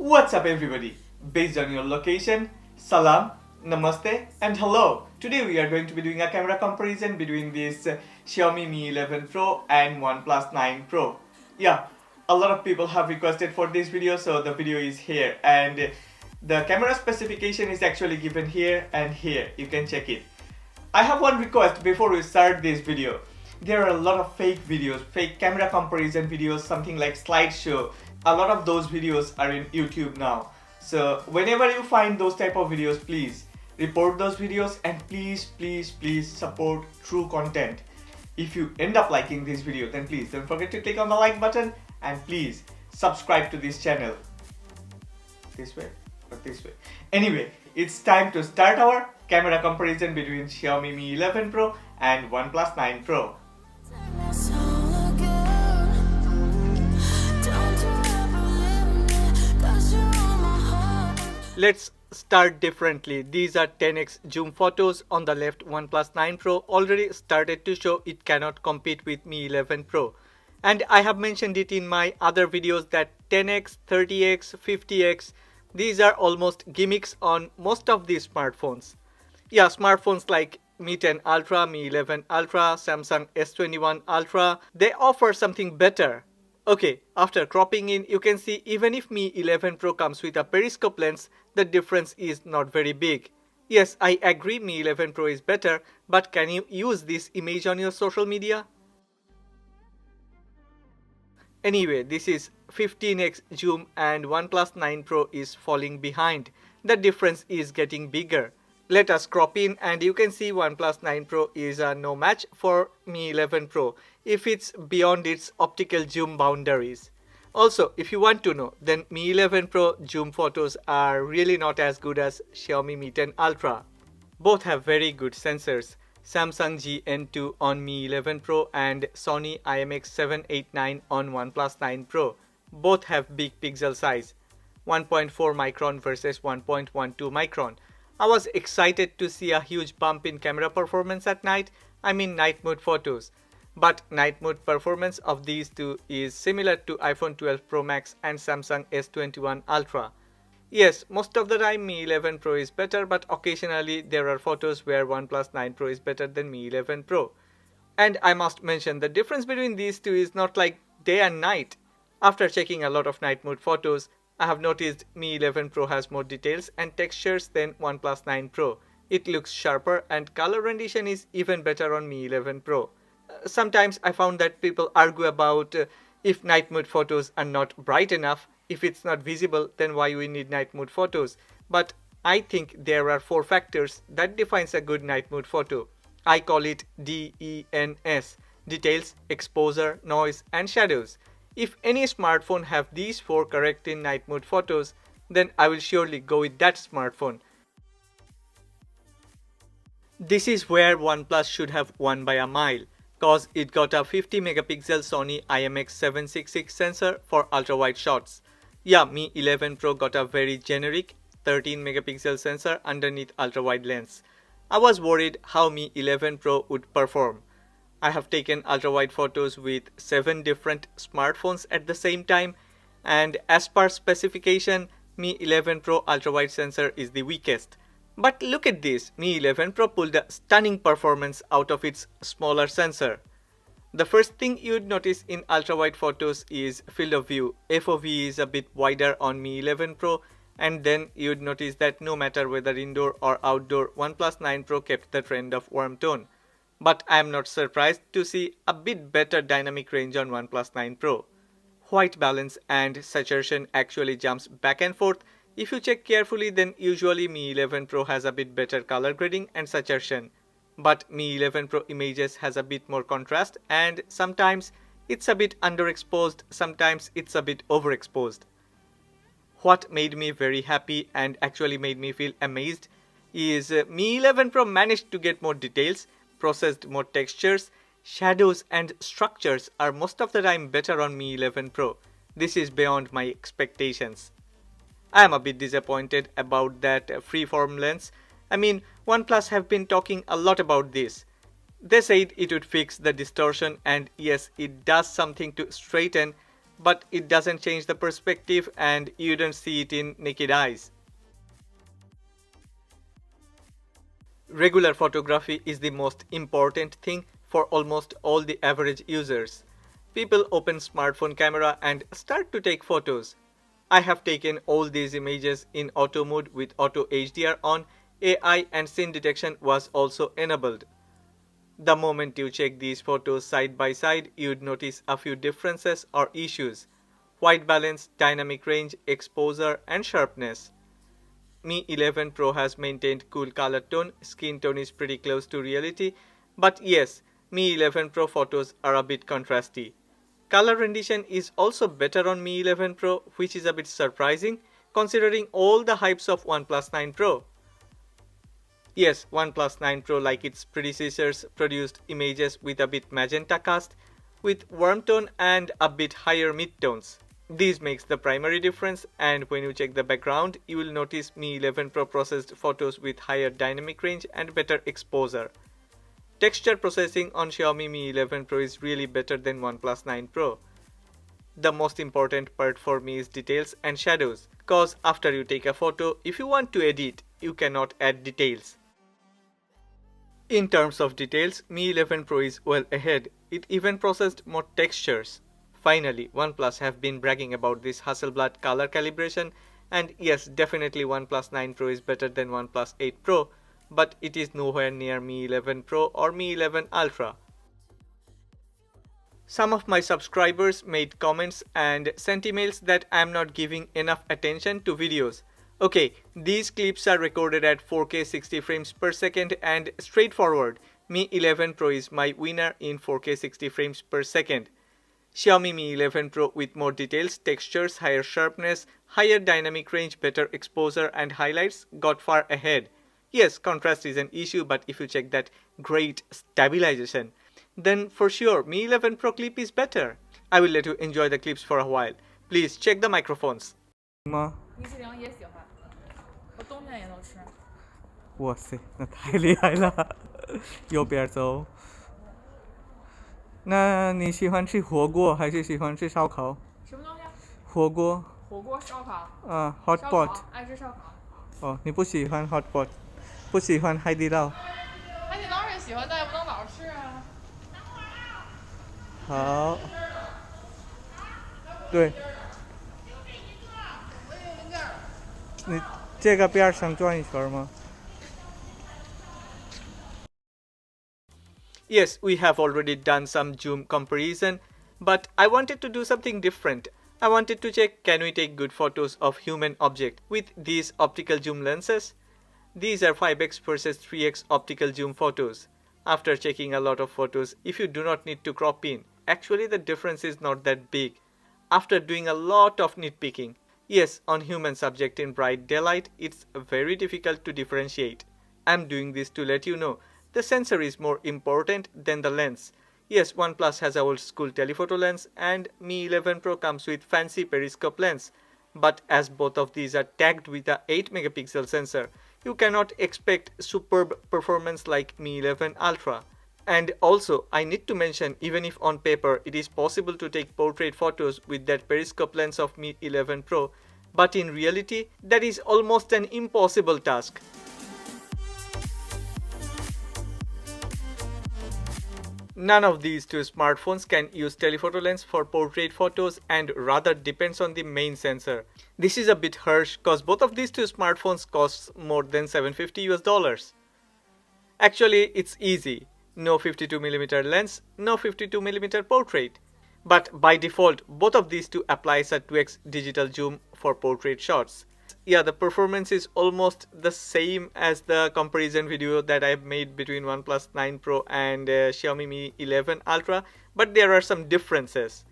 What's up everybody? Based on your location, salam, namaste and hello. Today we are going to be doing a camera comparison between this Xiaomi Mi 11 Pro and OnePlus 9 Pro. Yeah, a lot of people have requested for this video, so the video is here, and the camera specification is actually given here and here. You can check it. I have one request before we start this video. There are a lot of fake videos, fake camera comparison videos, something like slideshow. A lot of those videos are in YouTube now. So whenever you find those type of videos, please report those videos and please support true content. If you end up liking this video, then please don't forget to click on the like button and please subscribe to this channel. This way or this way. Anyway, it's time to start our camera comparison between Xiaomi Mi 11 Pro and OnePlus 9 Pro. Let's start differently. These are 10x zoom photos. On the left, OnePlus 9 Pro already started to show it cannot compete with Mi 11 Pro. And I have mentioned it in my other videos that 10x, 30x, 50x, these are almost gimmicks on most of these smartphones. Yeah, smartphones like Mi 10 Ultra, Mi 11 Ultra, Samsung S21 Ultra, they offer something better. Okay, after cropping in, you can see even if Mi 11 Pro comes with a periscope lens, the difference is not very big. Yes, I agree Mi 11 Pro is better, but can you use this image on your social media? Anyway, this is 15x zoom and OnePlus 9 Pro is falling behind. The difference is getting bigger. Let us crop in and you can see OnePlus 9 Pro is a no match for Mi 11 Pro if it's beyond its optical zoom boundaries. Also, if you want to know, then Mi 11 Pro zoom photos are really not as good as Xiaomi Mi 10 Ultra. Both have very good sensors. Samsung GN2 on Mi 11 Pro and Sony IMX789 on OnePlus 9 Pro. Both have big pixel size, 1.4 micron versus 1.12 micron. I was excited to see a huge bump in camera performance at night, night mode photos. But night mode performance of these two is similar to iPhone 12 Pro Max and Samsung S21 Ultra. Yes, most of the time Mi 11 Pro is better, but occasionally there are photos where OnePlus 9 Pro is better than Mi 11 Pro. And I must mention, the difference between these two is not like day and night. After checking a lot of night mode photos, I have noticed Mi 11 Pro has more details and textures than OnePlus 9 Pro. It looks sharper and color rendition is even better on Mi 11 Pro. Sometimes I found that people argue about if night mode photos are not bright enough, if it's not visible, then why we need night mode photos. But I think there are 4 factors that defines a good night mode photo. I call it DENS: details, exposure, noise and shadows. If any smartphone have these 4 correct in night mode photos, then I will surely go with that smartphone. This is where OnePlus should have won by a mile, cause it got a 50 megapixel Sony IMX766 sensor for ultrawide shots. Yeah, Mi 11 Pro got a very generic 13 megapixel sensor underneath ultrawide lens. I was worried how Mi 11 Pro would perform. I have taken ultrawide photos with 7 different smartphones at the same time, and as per specification, Mi 11 Pro ultrawide sensor is the weakest. But look at this, Mi 11 Pro pulled a stunning performance out of its smaller sensor. The first thing you'd notice in ultrawide photos is field of view. FOV is a bit wider on Mi 11 Pro, and then you'd notice that no matter whether indoor or outdoor, OnePlus 9 Pro kept the trend of warm tone. But I am not surprised to see a bit better dynamic range on OnePlus 9 Pro. White balance and saturation actually jumps back and forth. If you check carefully, then usually Mi 11 Pro has a bit better color grading and saturation. But Mi 11 Pro images has a bit more contrast, and sometimes it's a bit underexposed, sometimes it's a bit overexposed. What made me very happy and actually made me feel amazed is Mi 11 Pro managed to get more details, processed more textures, shadows and structures are most of the time better on Mi 11 Pro. This is beyond my expectations. I am a bit disappointed about that freeform lens. OnePlus have been talking a lot about this. They said it would fix the distortion, and yes, it does something to straighten, but it doesn't change the perspective and you don't see it in naked eyes. Regular photography is the most important thing for almost all the average users. People open smartphone camera and start to take photos. I have taken all these images in auto mode with auto HDR on. AI and scene detection was also enabled. The moment you check these photos side by side, you'd notice a few differences or issues. White balance, dynamic range, exposure, and sharpness. Mi 11 Pro has maintained cool color tone, skin tone is pretty close to reality, but yes, Mi 11 Pro photos are a bit contrasty. Color rendition is also better on Mi 11 Pro, which is a bit surprising considering all the hypes of OnePlus 9 Pro. Yes, OnePlus 9 Pro, like its predecessors, produced images with a bit magenta cast, with warm tone and a bit higher midtones. This makes the primary difference, and when you check the background, you will notice Mi 11 Pro processed photos with higher dynamic range and better exposure. Texture processing on Xiaomi Mi 11 Pro is really better than OnePlus 9 Pro. The most important part for me is details and shadows, cause after you take a photo, if you want to edit, you cannot add details. In terms of details, Mi 11 Pro is well ahead. It even processed more textures. Finally, OnePlus have been bragging about this Hasselblad color calibration, and yes, definitely OnePlus 9 Pro is better than OnePlus 8 Pro, but it is nowhere near Mi 11 Pro or Mi 11 Ultra. Some of my subscribers made comments and sent emails that I am not giving enough attention to videos. Okay, these clips are recorded at 4K 60 frames per second and straightforward. Mi 11 Pro is my winner in 4K 60 frames per second. Xiaomi Mi 11 Pro with more details, textures, higher sharpness, higher dynamic range, better exposure and highlights got far ahead. Yes, contrast is an issue, but if you check that great stabilization, then for sure Mi 11 Pro clip is better. I will let you enjoy the clips for a while. Please check the microphones. 吗？米其林也喜欢，我冬天也都吃。哇塞，那太厉害了！右边走。那你喜欢吃火锅还是喜欢吃烧烤？什么东西？火锅。火锅、烧烤。hot 烧 pot。烤，爱吃烧烤。哦，你不喜欢 hot pot，不喜欢海底捞。海底捞是喜欢，但也不能老吃啊。好。对。你这个边上转一圈吗？ Yes, we have already done some zoom comparison, but I wanted to do something different. I wanted to check, can we take good photos of human object with these optical zoom lenses? These are 5x versus 3x optical zoom photos. After checking a lot of photos, if you do not need to crop in, actually the difference is not that big. After doing a lot of nitpicking, yes, on human subject in bright daylight, it's very difficult to differentiate. I'm doing this to let you know the sensor is more important than the lens. Yes, OnePlus has a old school telephoto lens and Mi 11 Pro comes with fancy periscope lens. But as both of these are tagged with a 8 megapixel sensor, you cannot expect superb performance like Mi 11 Ultra. And also, I need to mention, even if on paper it is possible to take portrait photos with that periscope lens of Mi 11 Pro, but in reality, that is almost an impossible task. None of these two smartphones can use telephoto lens for portrait photos and rather depends on the main sensor. This is a bit harsh cause both of these two smartphones cost more than $750 US. Actually, it's easy. No 52mm lens, no 52mm portrait. But by default, both of these two applies a 2x digital zoom for portrait shots. Yeah, the performance is almost the same as the comparison video that I've made between OnePlus 9 Pro and Xiaomi Mi 11 Ultra, but there are some differences.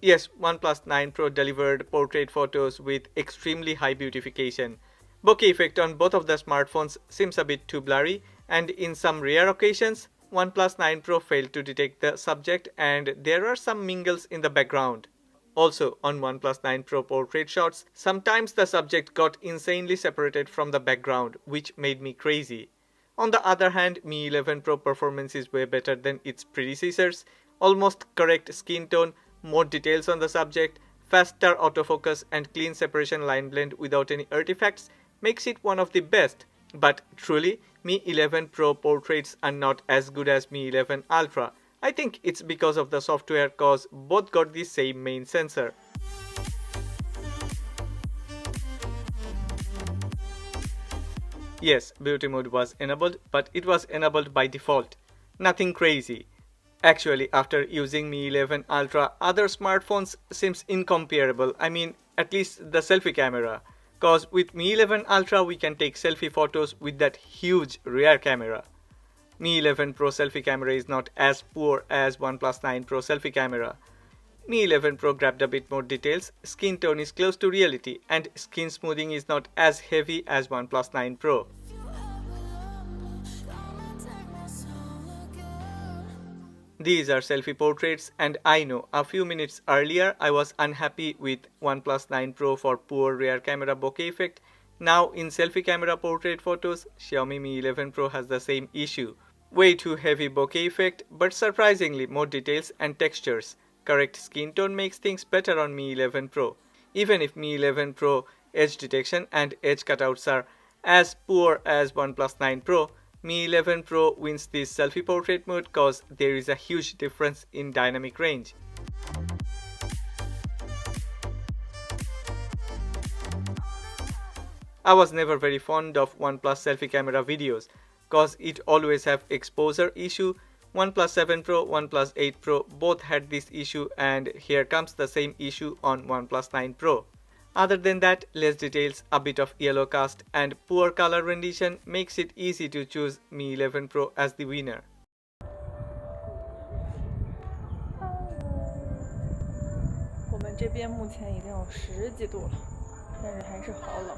Yes, OnePlus 9 Pro delivered portrait photos with extremely high beautification. Bokeh effect on both of the smartphones seems a bit too blurry, and in some rare occasions, OnePlus 9 Pro failed to detect the subject and there are some mingles in the background. Also, on OnePlus 9 Pro portrait shots, sometimes the subject got insanely separated from the background, which made me crazy. On the other hand, Mi 11 Pro performance is way better than its predecessors. Almost correct skin tone, more details on the subject, faster autofocus and clean separation line blend without any artifacts makes it one of the best. But truly, Mi 11 Pro portraits are not as good as Mi 11 Ultra. I think it's because of the software, cause both got the same main sensor. Yes, beauty mode was enabled, but it was enabled by default. Nothing crazy. Actually, after using Mi 11 Ultra, other smartphones seems incomparable. I mean, at least the selfie camera. Cause with Mi 11 Ultra we can take selfie photos with that huge rear camera. Mi 11 Pro selfie camera is not as poor as OnePlus 9 Pro selfie camera. Mi 11 Pro grabbed a bit more details, skin tone is close to reality, and skin smoothing is not as heavy as OnePlus 9 Pro. These are selfie portraits, and I know a few minutes earlier I was unhappy with OnePlus 9 Pro for poor rear camera bokeh effect. Now in selfie camera portrait photos, Xiaomi Mi 11 Pro has the same issue. Way too heavy bokeh effect, but surprisingly more details and textures. Correct skin tone makes things better on Mi 11 Pro. Even if Mi 11 Pro edge detection and edge cutouts are as poor as OnePlus 9 Pro, Mi 11 Pro wins this selfie portrait mode cause there is a huge difference in dynamic range. I was never very fond of OnePlus selfie camera videos cause it always have exposure issue. OnePlus 7 Pro, OnePlus 8 Pro both had this issue, and here comes the same issue on OnePlus 9 Pro. Other than that, less details, a bit of yellow cast and poor color rendition makes it easy to choose Mi 11 Pro as the winner. 我们这边目前已经有10几度了，但是还是好冷。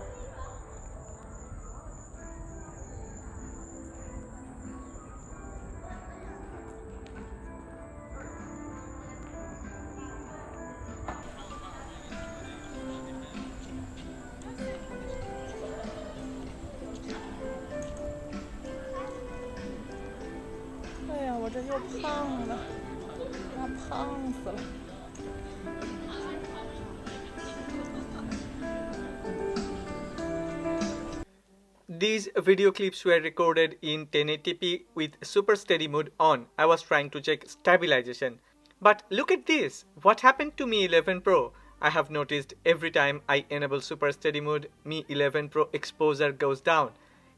哎呀，我这又胖了，要胖死了。 These video clips were recorded in 1080p with super steady mode on. I was trying to check stabilization. But look at this! What happened to Mi 11 Pro? I have noticed every time I enable super steady mode, Mi 11 Pro exposure goes down.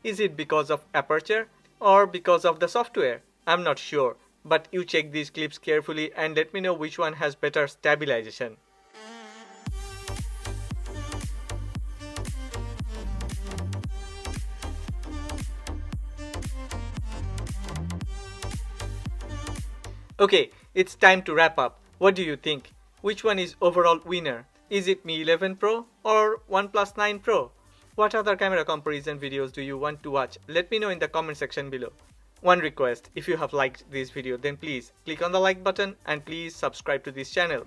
Is it because of aperture or because of the software? I'm not sure. But you check these clips carefully and let me know which one has better stabilization. Okay, it's time to wrap up. What do you think? Which one is overall winner? Is it Mi 11 Pro or OnePlus 9 Pro? What other camera comparison videos do you want to watch? Let me know in the comment section below. One request, if you have liked this video then please click on the like button and please subscribe to this channel.